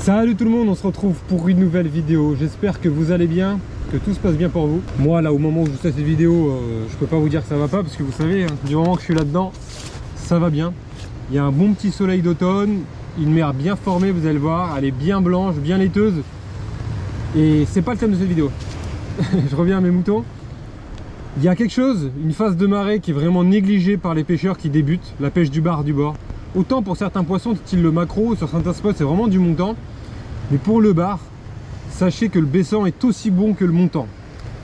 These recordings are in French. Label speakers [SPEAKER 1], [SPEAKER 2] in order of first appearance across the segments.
[SPEAKER 1] Salut tout le monde, on se retrouve pour une nouvelle vidéo. J'espère que vous allez bien, que tout se passe bien pour vous. Moi là, au moment où je fais cette vidéo, je peux pas vous dire que ça va pas, parce que vous savez, du moment que je suis là-dedans, ça va bien. Il y a un bon petit soleil d'automne, une mer bien formée, vous allez le voir, elle est bien blanche, bien laiteuse. Et c'est pas le thème de cette vidéo. Je reviens à mes moutons. Il y a quelque chose, une phase de marée qui est vraiment négligée par les pêcheurs qui débutent, la pêche du bar, du bord. Autant pour certains poissons, style le maquereau, sur certains spots c'est vraiment du montant. Mais pour le bar, sachez que le baissant est aussi bon que le montant.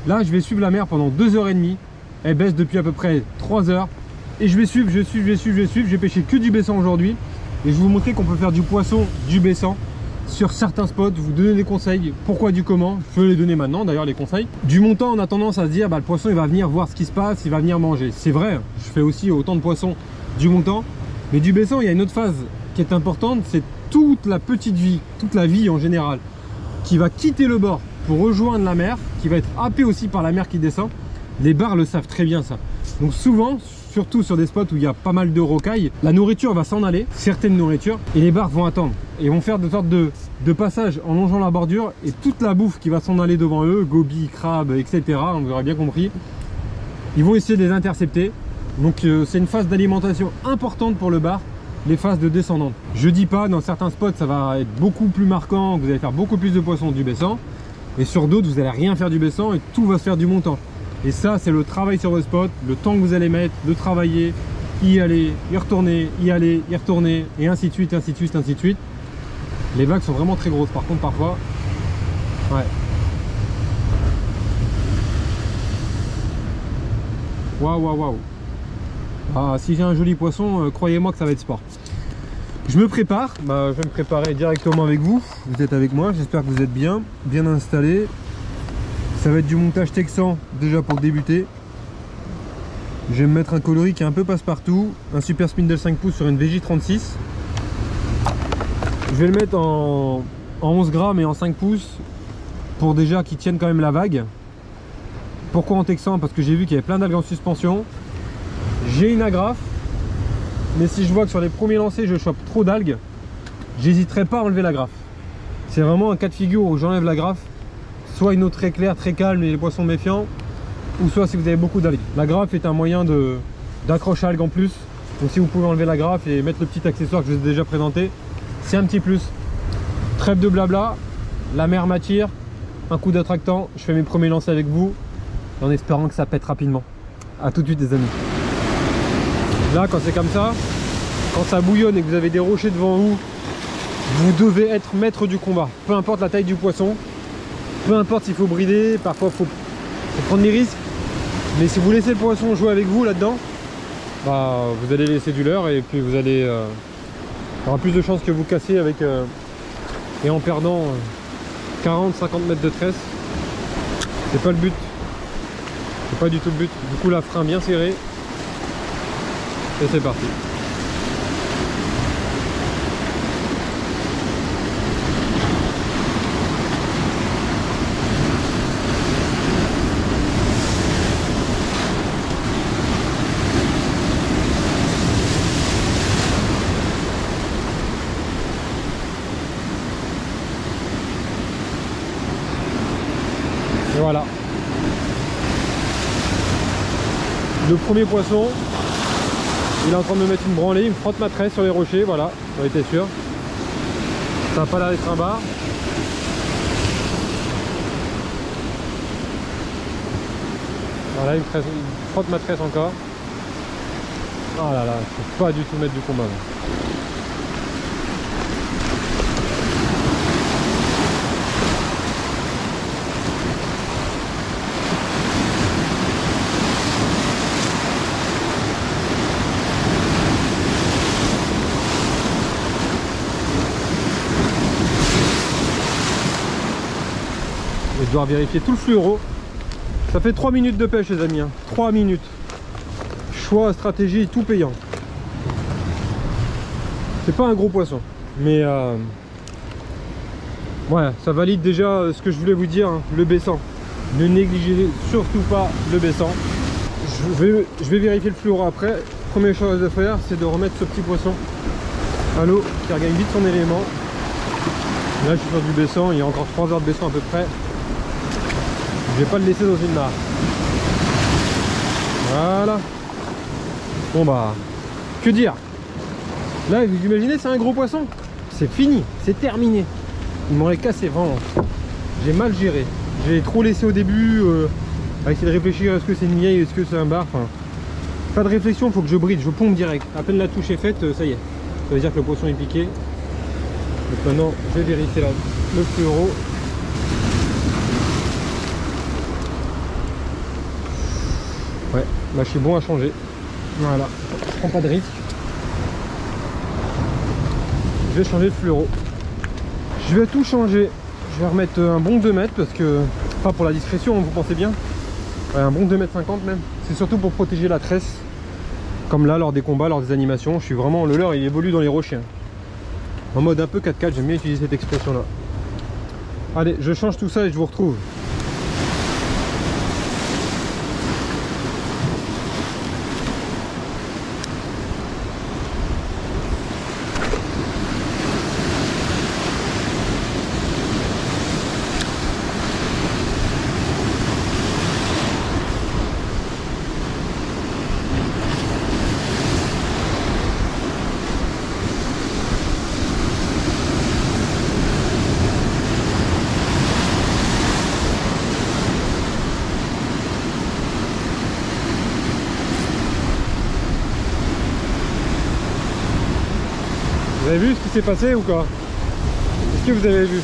[SPEAKER 1] Là, je vais suivre la mer pendant 2h30. Elle baisse depuis à peu près 3 heures. Et je vais suivre, je vais pêcher que du baissant aujourd'hui. Et je vais vous montrer qu'on peut faire du poisson, du baissant sur certains spots, vous donner des conseils, pourquoi, du comment. Je peux les donner maintenant d'ailleurs, les conseils. Du montant, on a tendance à se dire, le poisson il va venir voir ce qui se passe, il va venir manger. C'est vrai, je fais aussi autant de poissons du montant. Mais du baissant, il y a une autre phase qui est importante, c'est toute la petite vie, toute la vie en général, qui va quitter le bord pour rejoindre la mer, qui va être happée aussi par la mer qui descend. Les bars le savent très bien ça. Donc souvent, surtout sur des spots où il y a pas mal de rocailles, la nourriture va s'en aller, certaines nourritures, et les bars vont attendre. Et vont faire de sorte de passage en longeant la bordure, et toute la bouffe qui va s'en aller devant eux, gobies, crabes, etc., vous aurez bien compris, ils vont essayer de les intercepter. Donc c'est une phase d'alimentation importante pour le bar, les phases de descendante. Je dis pas, dans certains spots ça va être beaucoup plus marquant, vous allez faire beaucoup plus de poissons du baissant, et sur d'autres vous allez rien faire du baissant et tout va se faire du montant. Et ça c'est le travail sur le spot, le temps que vous allez mettre, de travailler, y aller, y retourner, y aller, y retourner, et ainsi de suite, ainsi de suite, ainsi de suite. Les vagues sont vraiment très grosses par contre parfois. Ouais. Waouh, waouh, waouh. Ah, si j'ai un joli poisson, croyez-moi que ça va être sport. Je me prépare, je vais me préparer directement avec vous. Vous êtes avec moi, j'espère que vous êtes bien installés. Ça va être du montage texan déjà pour débuter. Je vais me mettre un coloris qui est un peu passe-partout, un super spindle 5 pouces sur une VJ36. Je vais le mettre en 11 grammes et en 5 pouces pour déjà qu'il tienne quand même la vague. Pourquoi en texan? Parce que j'ai vu qu'il y avait plein d'algues en suspension. J'ai une agrafe, mais si je vois que sur les premiers lancers je chope trop d'algues, j'hésiterai pas à enlever l'agrafe. C'est vraiment un cas de figure où j'enlève l'agrafe, soit une eau très claire, très calme et les poissons méfiants, ou soit si vous avez beaucoup d'algues. L'agrafe est un moyen d'accroche à algues en plus, donc si vous pouvez enlever l'agrafe et mettre le petit accessoire que je vous ai déjà présenté, c'est un petit plus. Trêve de blabla, la mer m'attire, un coup d'attractant, je fais mes premiers lancers avec vous, en espérant que ça pète rapidement. A tout de suite les amis. Là quand c'est comme ça, quand ça bouillonne et que vous avez des rochers devant vous, vous devez être maître du combat. Peu importe la taille du poisson, peu importe s'il faut brider, parfois il faut prendre des risques. Mais si vous laissez le poisson jouer avec vous là-dedans, vous allez laisser du leurre et puis vous allez avoir plus de chances que vous cassiez avec et en perdant 40-50 mètres de tresse. C'est pas le but. C'est pas du tout le but. Du coup, la frein bien serré. Et c'est parti. Et voilà. Le premier poisson, il est en train de me mettre une branlée, il me frotte ma tresse sur les rochers, voilà, j'en étais sûr. Ça n'a pas l'air d'être un bar. Voilà, il me frotte ma tresse encore. Oh là là, je peux pas du tout mettre du combat là. Et je dois vérifier tout le fluoro. Ça fait 3 minutes de pêche les amis, 3 minutes. Choix, stratégie, tout payant. C'est pas un gros poisson, mais ouais, ça valide déjà ce que je voulais vous dire, le baissant. Ne négligez surtout pas le baissant. Je vais vérifier le fluoro après. Première chose à faire, c'est de remettre ce petit poisson à l'eau qui regagne vite son élément. Là je suis sur du baissant, il y a encore 3 heures de baissant à peu près. Je vais pas le laisser dans une mare. Voilà. Bon bah, que dire. Là vous imaginez, c'est un gros poisson. C'est fini, c'est terminé. Il m'aurait cassé vraiment. J'ai mal géré. J'ai trop laissé au début à essayer de réfléchir, est-ce que c'est une vieille, est-ce que c'est un bar, enfin, pas de réflexion, il faut que je bride, je pompe direct. À peine la touche est faite, ça y est. Ça veut dire que le poisson est piqué. Donc maintenant, je vais vérifier là, le fluoro. Ouais, là je suis bon à changer. Voilà, je prends pas de risque. Je vais changer de fluoro. Je vais tout changer. Je vais remettre un bon 2 mètres parce que, pas pour la discrétion, vous pensez bien. Ouais, un bon 2,50 m même. C'est surtout pour protéger la tresse. Comme là, lors des combats, lors des animations. Je suis vraiment, le leurre il évolue dans les rochers. En mode un peu 4x4, j'aime bien utiliser cette expression là. Allez, je change tout ça et je vous retrouve. Vous avez vu ce qui s'est passé ou quoi? Est-ce que vous avez vu?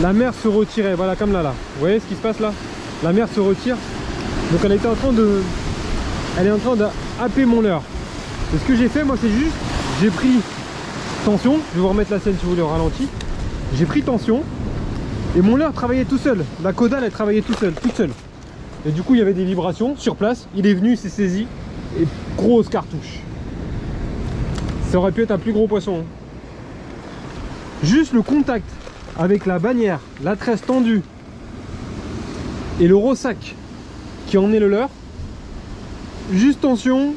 [SPEAKER 1] La mer se retirait, voilà comme là. Vous voyez ce qui se passe là? La mer se retire. Donc elle était en train de... Elle est en train de happer mon leurre. Et ce que j'ai fait moi c'est juste, j'ai pris tension. Je vais vous remettre la scène si vous voulez au ralenti. J'ai pris tension. Et mon leurre travaillait tout seul. La caudale elle travaillait toute seule. Et du coup il y avait des vibrations sur place. Il est venu, il s'est saisi. Et grosse cartouche. Ça aurait pu être un plus gros poisson. Juste le contact avec la bannière, la tresse tendue et le rossac qui en est le leurre. Juste tension,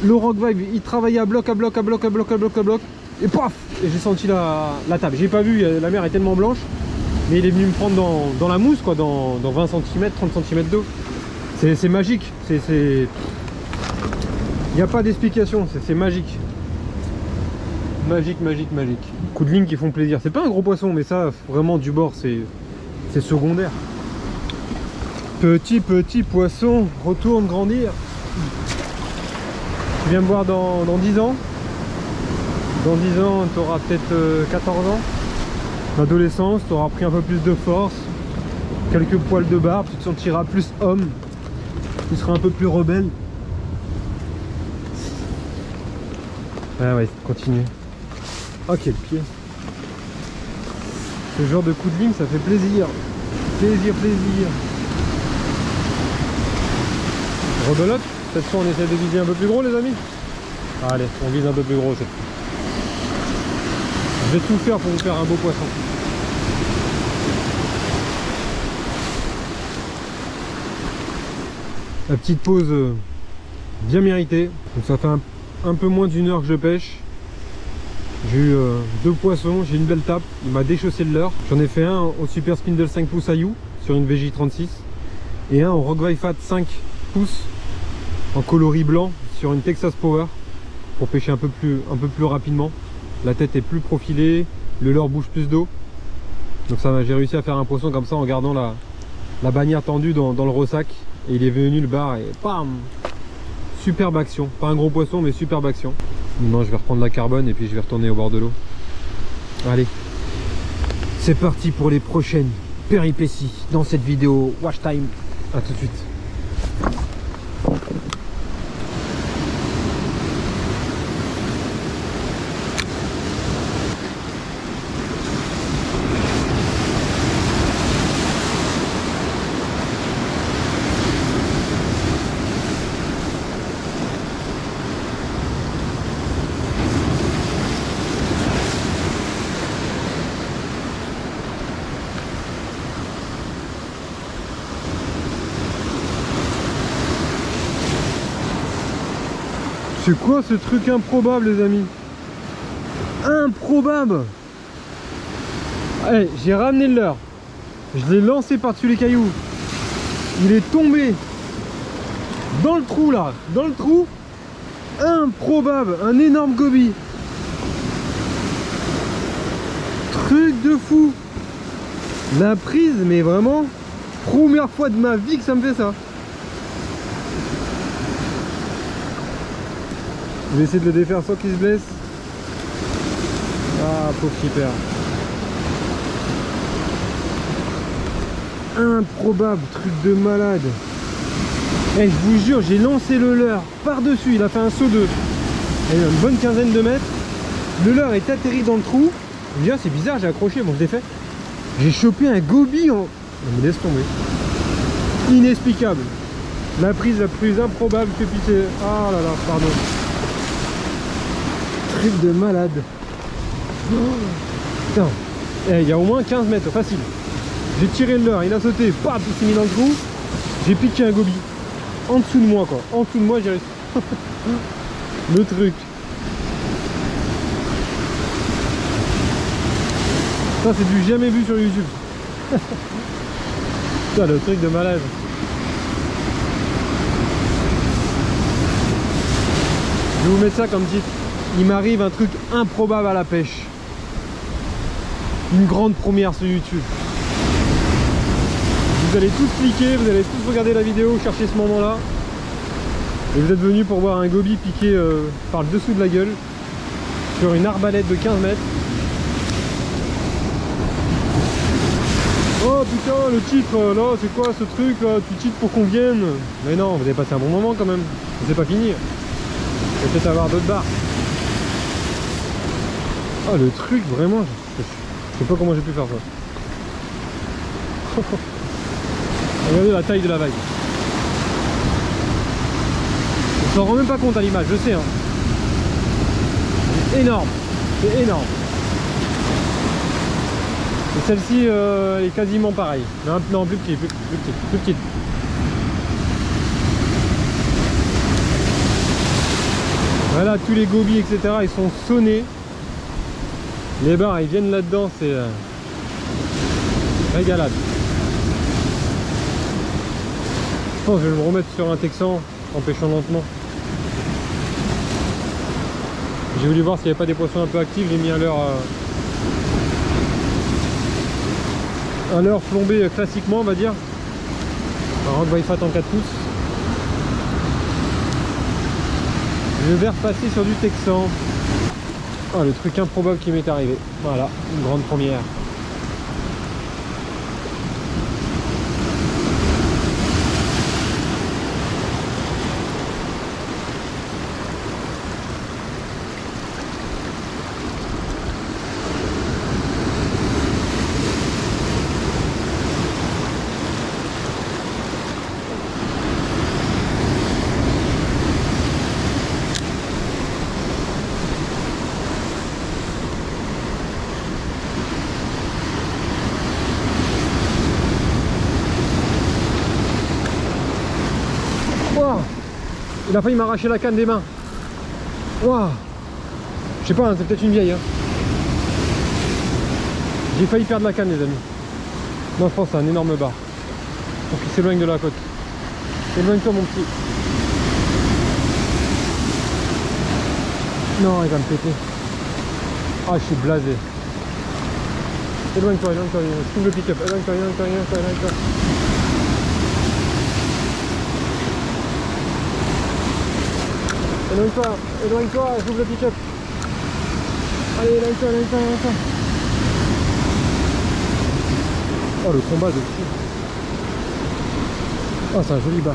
[SPEAKER 1] le rock vibe il travaillait à bloc et paf, et j'ai senti la table. J'ai pas vu, la mer est tellement blanche, mais il est venu me prendre dans la mousse quoi, dans 20 cm, 30 cm d'eau. C'est magique, il n'y a pas d'explication, c'est magique. Magique. Coup de ligne qui font plaisir. C'est pas un gros poisson, mais ça, vraiment du bord, c'est secondaire. Petit poisson, retourne grandir. Tu viens me voir dans 10 ans. Dans 10 ans, tu auras peut-être 14 ans. L'adolescence, tu auras pris un peu plus de force. Quelques poils de barbe, tu te sentiras plus homme. Tu seras un peu plus rebelle. Ah ouais, continue. Oh quel pied. Ce genre de coup de ligne ça fait plaisir. Plaisir. Rebelote. Cette fois on essaie de viser un peu plus gros les amis. Allez, on vise un peu plus gros cette fois. Je vais tout faire pour vous faire un beau poisson. La petite pause bien méritée. Donc ça fait un peu moins d'1 heure que je pêche. J'ai eu 2 poissons, j'ai une belle tape, il m'a déchaussé le leurre. J'en ai fait un au Super Spindle 5 pouces à You sur une VJ36 et un au Rockville Fat 5 pouces en coloris blanc sur une Texas Power pour pêcher un peu plus rapidement. La tête est plus profilée, le leurre bouge plus d'eau. Donc ça, j'ai réussi à faire un poisson comme ça en gardant la bannière tendue dans le rossac et il est venu le bar et bam! Superbe action, pas un gros poisson mais superbe action. Maintenant je vais reprendre la carbone et puis je vais retourner au bord de l'eau. Allez, c'est parti pour les prochaines péripéties dans cette vidéo Wash Time. A tout de suite. C'est quoi ce truc improbable les amis? Improbable! Allez, j'ai ramené le leurre. Je l'ai lancé par-dessus les cailloux. Il est tombé dans le trou là. Dans le trou. Improbable. Un énorme goby. Truc de fou. La prise, mais vraiment, première fois de ma vie que ça me fait ça. Je vais essayer de le défaire sans qu'il se blesse. Ah, pauvre skipper. Improbable, truc de malade. Et je vous jure, j'ai lancé le leurre par-dessus, il a fait un saut de une bonne quinzaine de mètres. Le leurre est atterri dans le trou. Je me dis, ah, c'est bizarre, j'ai accroché, bon je l'ai fait. J'ai chopé un goby en... On me laisse tomber. Inexplicable. La prise la plus improbable que puisse... Ah là là, pardon. Truc de malade. Oh, putain. Il y a au moins 15 mètres, facile. J'ai tiré le leurre, il a sauté, paf, il s'est mis dans le trou. J'ai piqué un goby. En dessous de moi quoi. En dessous de moi j'ai réussi. Le truc. Ça c'est du jamais vu sur YouTube. Putain, le truc de malade. Je vais vous mettre ça comme titre. Il m'arrive un truc improbable à la pêche. Une grande première sur YouTube. Vous allez tous cliquer, vous allez tous regarder la vidéo, chercher ce moment là. Et vous êtes venus pour voir un goby piqué par le dessous de la gueule sur une arbalète de 15 mètres. Oh putain, le titre là, c'est quoi ce truc là? Tu titres pour qu'on vienne? Mais non, vous avez passé un bon moment quand même. C'est pas fini. Il va peut-être avoir d'autres barres. Oh le truc, vraiment, je sais pas comment j'ai pu faire ça. Regardez la taille de la vague. On s'en rend même pas compte à l'image, je sais. Hein. C'est énorme. C'est énorme. Et celle-ci elle est quasiment pareille. Non, plus petite, plus petite. Voilà, tous les gobies, etc. ils sont sonnés. Les barres, ils viennent là-dedans, c'est régalade. Je pense que je vais me remettre sur un texan en pêchant lentement. J'ai voulu voir s'il n'y avait pas des poissons un peu actifs, j'ai mis un leurre plombé classiquement, on va dire. Un rock by fat en 4 pouces. Je vais repasser sur du texan. Oh, le truc improbable qui m'est arrivé. Voilà, une grande première. Il a failli m'arracher la canne des mains. Waouh. Je sais pas, hein, c'est peut-être une vieille. Hein. J'ai failli perdre la canne, les amis. Non, je pense que c'est un énorme bar. Faut qu'il s'éloigne de la côte. Éloigne-toi, mon petit. Non, il va me péter. Ah, je suis blasé. Éloigne-toi, éloigne-toi. Je trouve le pick-up. Éloigne-toi, éloigne-toi, éloigne-toi, éloigne-toi. Éloigne-toi, éloigne-toi, j'ouvre le pick-up. Allez, éloigne-toi, éloigne-toi, éloigne-toi. Oh, le combat de fou. Oh, c'est un joli bar.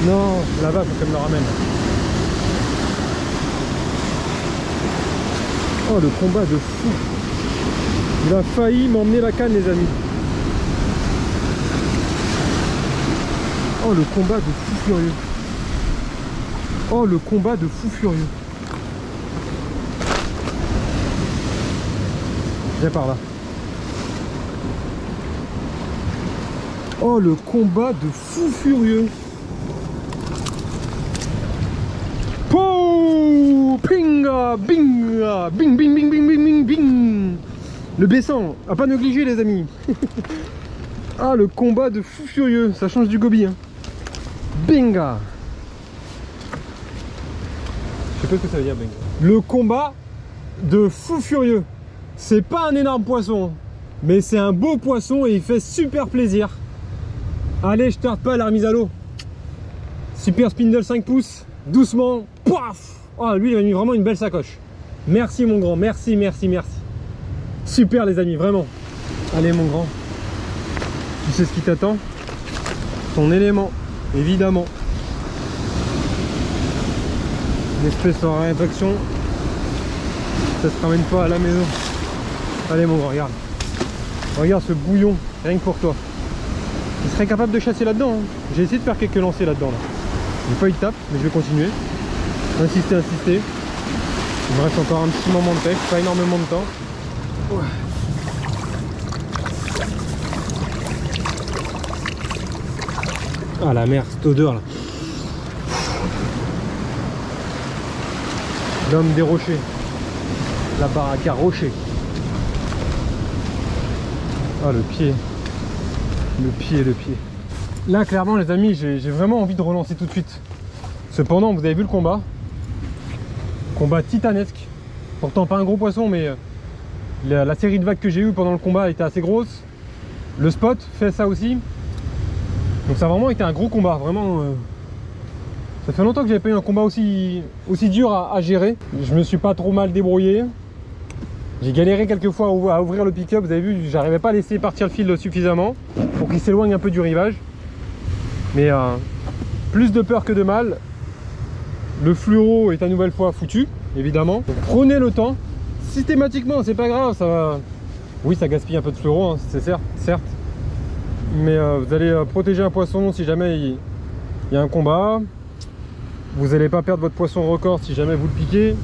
[SPEAKER 1] Non, là-bas, faut qu'elle me le ramène. Oh, le combat de fou. Il a failli m'emmener la canne, les amis. Oh, le combat de fou furieux. Oh, le combat de fou furieux. Viens par là. Oh, le combat de fou furieux. Pouh, pinga, binga, bing, bing, bing, bing, bing, bing, bing. Le baissant, à pas négliger les amis. Ah, le combat de fou furieux, ça change du gobi. Hein. Binga. Je sais pas ce que ça veut dire, binga. Le combat de fou furieux. C'est pas un énorme poisson, mais c'est un beau poisson et il fait super plaisir. Allez, je tarde pas à la remise à l'eau. Super spindle 5 pouces, doucement, paf. Oh, lui il m'a mis vraiment une belle sacoche. Merci mon grand, merci, merci, merci. Super les amis, vraiment. Allez mon grand, tu sais ce qui t'attend? Ton élément, évidemment. Une espèce en réaction, ça se ramène pas à la maison. Allez mon grand, regarde. Regarde ce bouillon, rien que pour toi. Il serait capable de chasser là-dedans. Hein. J'ai essayé de faire quelques lancers là-dedans. Là. J'ai pas eu de tape, mais je vais continuer. Insister, insister. Il me reste encore un petit moment de pêche, pas énormément de temps. Ouais. Ah la mer, cette odeur là. L'homme des rochers. La baraque à rochers. Ah le pied. Le pied, le pied. Là clairement les amis, j'ai vraiment envie de relancer tout de suite. Cependant, vous avez vu le combat. Combat titanesque. Pourtant pas un gros poisson, mais la série de vagues que j'ai eu pendant le combat était assez grosse. Le spot fait ça aussi. Donc ça a vraiment été un gros combat. Vraiment, ça fait longtemps que j'avais pas eu un combat aussi dur à gérer. Je me suis pas trop mal débrouillé. J'ai galéré quelques fois à ouvrir le pick-up. Vous avez vu, j'arrivais pas à laisser partir le fil suffisamment pour qu'il s'éloigne un peu du rivage. Mais plus de peur que de mal. Le fluoro est à nouvelle fois foutu, évidemment. Donc, prenez le temps. Systématiquement, c'est pas grave, ça va. Oui, ça gaspille un peu de fluoro, hein, c'est certes. Mais vous allez protéger un poisson si jamais il y a un combat. Vous n'allez pas perdre votre poisson record si jamais vous le piquez.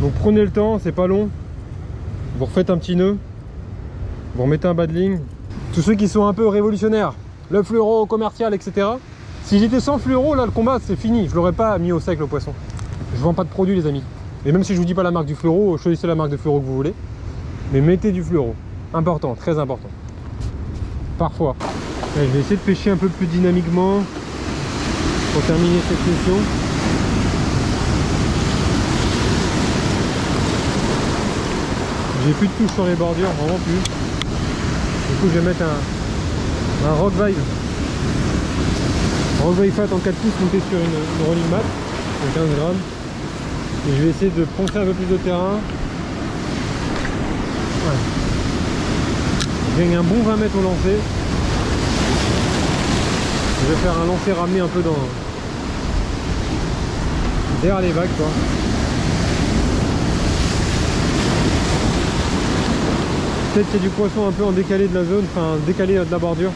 [SPEAKER 1] Donc prenez le temps, c'est pas long. Vous refaites un petit nœud. Vous remettez un bas de ligne. Tous ceux qui sont un peu révolutionnaires, le fluoro commercial, etc. Si j'étais sans fluoro, là le combat c'est fini. Je l'aurais pas mis au sec le poisson. Je vends pas de produits les amis. Et même si je vous dis pas la marque du fluoro, choisissez la marque de fluoro que vous voulez. Mais mettez du fluoro. Important, très important. Parfois. Allez, je vais essayer de pêcher un peu plus dynamiquement pour terminer cette session. J'ai plus de touche sur les bordures, vraiment plus. Du coup je vais mettre un Rock Vibe. Rock Vibe Fat en 4 pouces monté sur une rolling mat de 15 grammes. Et je vais essayer de poncer un peu plus de terrain. Ouais. Je gagne un bon 20 mètres au lancer. Je vais faire un lancer ramené un peu derrière les vagues quoi. Peut-être qu'il y a du poisson un peu en décalé de la zone, enfin décalé de la bordure.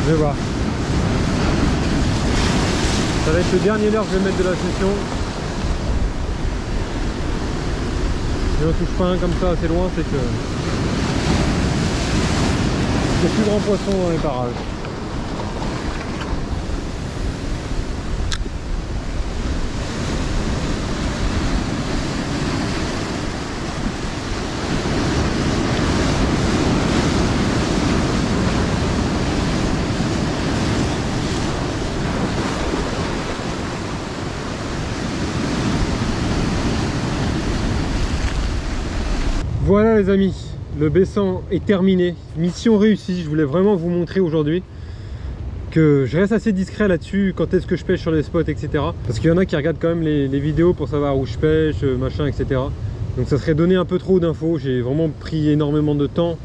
[SPEAKER 1] Je vais voir. Ça va être le dernier leurre que je vais mettre de la session. Si on touche pas un comme ça assez loin, c'est que il y a plus grand poisson dans les parages. Voilà les amis, le baissant est terminé, mission réussie. Je voulais vraiment vous montrer aujourd'hui que je reste assez discret là-dessus, quand est-ce que je pêche sur les spots, etc. Parce qu'il y en a qui regardent quand même les vidéos pour savoir où je pêche, machin, etc. Donc ça serait donner un peu trop d'infos. J'ai vraiment pris énormément de temps,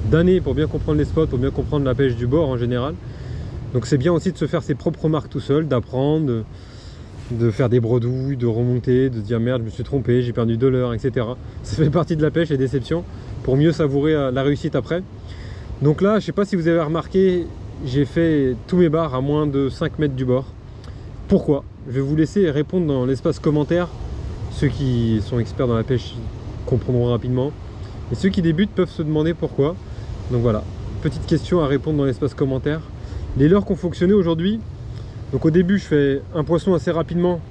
[SPEAKER 1] d'années pour bien comprendre les spots, pour bien comprendre la pêche du bord en général. Donc c'est bien aussi de se faire ses propres remarques tout seul, d'apprendre, de faire des bredouilles, de remonter, de se dire merde je me suis trompé, j'ai perdu 2 leurres, etc. Ça fait partie de la pêche, les déceptions, pour mieux savourer la réussite après. Donc là, je sais pas si vous avez remarqué, j'ai fait tous mes bars à moins de 5 mètres du bord. Pourquoi? Je vais vous laisser répondre dans l'espace commentaire. Ceux qui sont experts dans la pêche comprendront rapidement. Et ceux qui débutent peuvent se demander pourquoi. Donc voilà, petite question à répondre dans l'espace commentaire. Les leurres qui ont fonctionné aujourd'hui. Donc au début je fais un poisson assez rapidement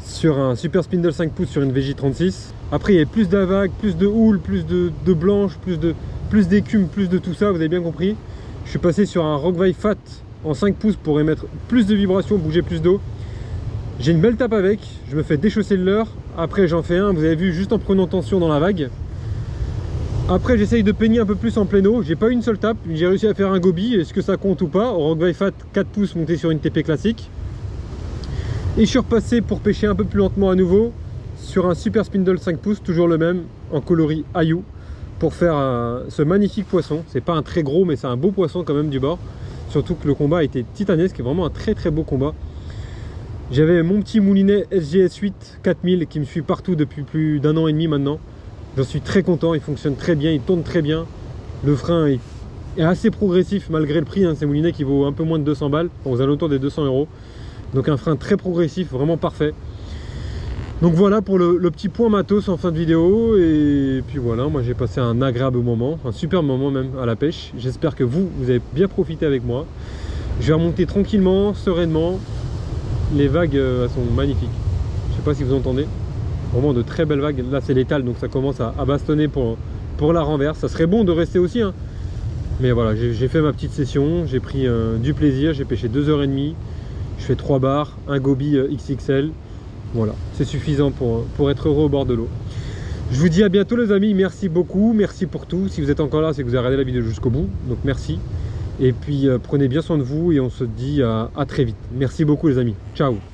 [SPEAKER 1] sur un super spindle 5 pouces sur une VJ36. Après il y avait plus d'avague, plus de houle, plus de blanche, plus d'écume, plus de tout ça, vous avez bien compris. Je suis passé sur un Rockville Fat en 5 pouces pour émettre plus de vibrations, bouger plus d'eau. J'ai une belle tape avec, je me fais déchausser le leurre. Après j'en fais un, vous avez vu, juste en prenant tension dans la vague. Après j'essaye de peigner un peu plus en pleine eau. J'ai pas une seule tape, j'ai réussi à faire un goby. Est-ce que ça compte ou pas? Au Rockville Fat 4 pouces monté sur une TP classique. Et je suis repassé pour pêcher un peu plus lentement à nouveau sur un super spindle 5 pouces, toujours le même, en coloris Ayou, pour faire ce magnifique poisson. C'est pas un très gros, mais c'est un beau poisson quand même du bord. Surtout que le combat était titanesque, vraiment un très beau combat. J'avais mon petit moulinet SGS8 4000 qui me suit partout depuis plus d'1 an et demi maintenant. J'en suis très content, il fonctionne très bien, il tourne très bien. Le frein est assez progressif malgré le prix, hein. C'est un moulinet qui vaut un peu moins de 200 balles, aux alentours des 200 €. Donc un frein très progressif, vraiment parfait. Donc voilà pour le petit point matos en fin de vidéo. Et puis voilà, moi j'ai passé un agréable moment, un super moment même à la pêche. J'espère que vous avez bien profité avec moi. Je vais remonter tranquillement, sereinement. Les vagues elles sont magnifiques. Je sais pas si vous entendez. Vraiment de très belles vagues. Là c'est l'étale, donc ça commence à bastonner pour la renverse. Ça serait bon de rester aussi, hein. Mais voilà, j'ai fait ma petite session, j'ai pris du plaisir, j'ai pêché 2h30. Je fais 3 bars, un goby XXL. Voilà, c'est suffisant pour être heureux au bord de l'eau. Je vous dis à bientôt les amis, merci beaucoup, merci pour tout. Si vous êtes encore là, c'est que vous avez regardé la vidéo jusqu'au bout, donc merci. Et puis prenez bien soin de vous et on se dit à très vite. Merci beaucoup les amis, ciao.